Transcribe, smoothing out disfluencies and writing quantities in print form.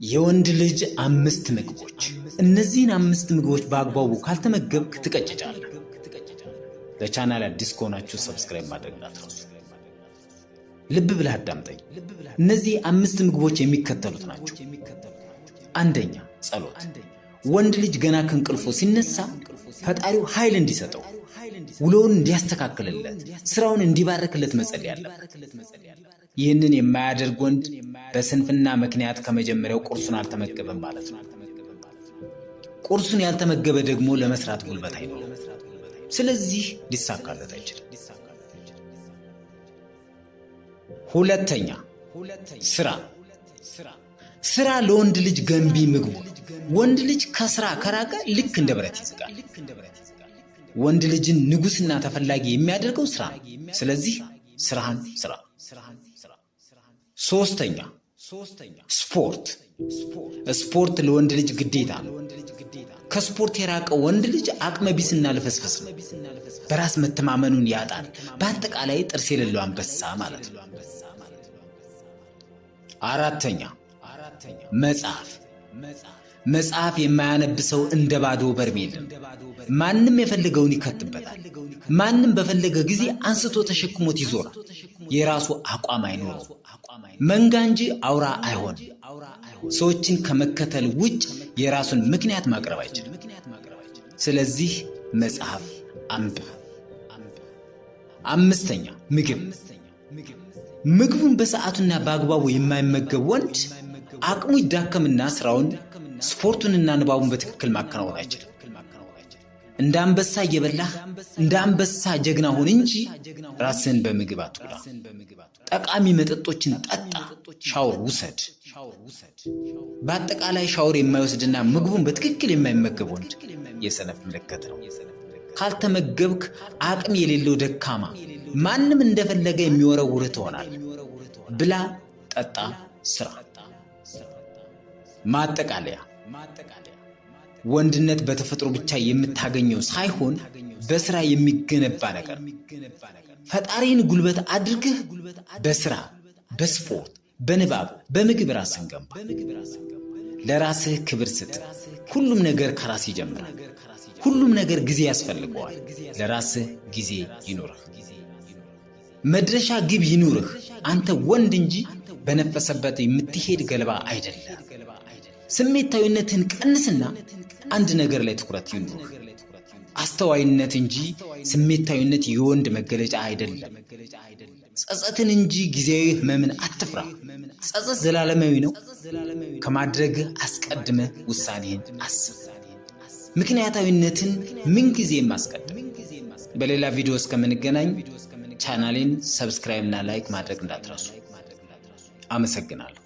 የወንድ ልጅ 5 ምግቦች። እነዚህን 5 ምግቦች በአግባቡ ካልተመገብክ ትቀጭጫለህ። ለቻናል አዲስ ከሆናችሁ ሰብስክራይብ ማድረግ እንዳትረሱ። ልብ ብለህ አዳምጠኝ። እነዚህ 5 ምግቦች የሚከተሉት ናቸው። አንደኛ፣ ጸሎት። ወንድ ልጅ ገና ከእንቅልፉ ሲነሳ ፈጣሪው ኃይል እንዲሰጠው፣ ውሎውን እንዲያስተካክልለት፣ ስራውን እንዲባርክለት መጸለይ አለበት። ይህንን የማያደርግ ወንድ በስንፍና ምክንያት ከመጀመሪያው ቁርሱን አልተመገበም ማለት ነው። ቁርሱን ያልተመገበ ደግሞ ለመስራት ጉልበት አይኖርም። ስለዚህ ሊሳካለት አይችልም። ሁለተኛ፣ ስራ ለወንድ ልጅ ገንቢ ምግቡ። ወንድ ልጅ ከስራ ከራቀ ልክ እንደ ብረት ይዝጋል። ወንድ ልጅን ንጉስና ተፈላጊ የሚያደርገው ስራ ነው። ስለዚህ ስራህን ስራ። ሶስተኛ፣ ስፖርት ለወንድ ልጅ ግዴታ ነው። ከስፖርት የራቀ ወንድ ልጅ አቅመቢስና ልፈስፈስ ነው። በራስ መተማመኑን ያጣል። በአጠቃላይ ጥርስ የሌለው አንበሳ ማለት ነው። አራተኛ፣ መጽሐፍ የማያነብ ሰው እንደ ባዶ በርሜል ነው። ማንም የፈለገውን ይከትበታል። ማንም በፈለገ ጊዜ አንስቶ ተሸክሞት ይዞራል። የራሱ አቋም አይኖረው። መንጋ እንጂ አውራ አይሆንም። ሰዎችን ከመከተል ውጭ የራሱን ምክንያት ማቅረብ አይችልም። ስለዚህ መጽሐፍ አንብብ። አምስተኛ፣ ምግቡን በሰዓቱና በአግባቡ የማይመገብ ወንድ አቅሙ ይዳከምና ስራውን፣ ስፖርቱንና ንባቡን በትክክል ማከናወን አይችልም። እንደ አንበሳ እየበላህ እንደ አንበሳ ጀግና ሁን እንጂ ራስህን በምግብ አትጉዳ። ጠቃሚ መጠጦችን ጠጣ፣ ሻወር ውሰድ። በአጠቃላይ ሻወር የማይወስድና ምግቡን በትክክል የማይመገብ ወንድ የሰነፍ ምልክት ነው። ካልተመገብክ አቅም የሌለው ደካማ፣ ማንም እንደፈለገ የሚወረውርህ ትሆናለህ። ብላ፣ ጠጣ፣ ስራ። ማጠቃለያ፣ ወንድነት በተፈጥሮ ብቻ የምታገኘው ሳይሆን በስራ የሚገነባ ነገር። ፈጣሪን ጉልበት አድርገህ በስራ፣ በስፖርት፣ በንባብ፣ በምግብ ራስህን ገንባ። ለራስህ ክብር ስጥ። ሁሉም ነገር ከራስ ይጀምራል። ሁሉም ነገር ጊዜ ያስፈልገዋል። ለራስህ ጊዜ ይኑርህ። መድረሻ ግብ ይኑርህ። አንተ ወንድ እንጂ በነፈሰበት የምትሄድ ገለባ አይደለም። ስሜታዊነትን ቀንስና አንድ ነገር ላይ ትኩረት ይኑርህ። አስተዋይነት እንጂ ስሜታዊነት የወንድ መገለጫ አይደለም። ጸጸትን እንጂ ጊዜያዊ ህመምን አትፍራ። ጸጸት ዘላለማዊ ነው። ከማድረግህ አስቀድመህ ውሳኔህን አስብ። ምክንያታዊነትን ምንጊዜም አስቀድም። በሌላ ቪዲዮ እስከምንገናኝ ቻናሌን ሰብስክራይብ እና ላይክ ማድረግ እንዳትረሱ። አመሰግናለሁ።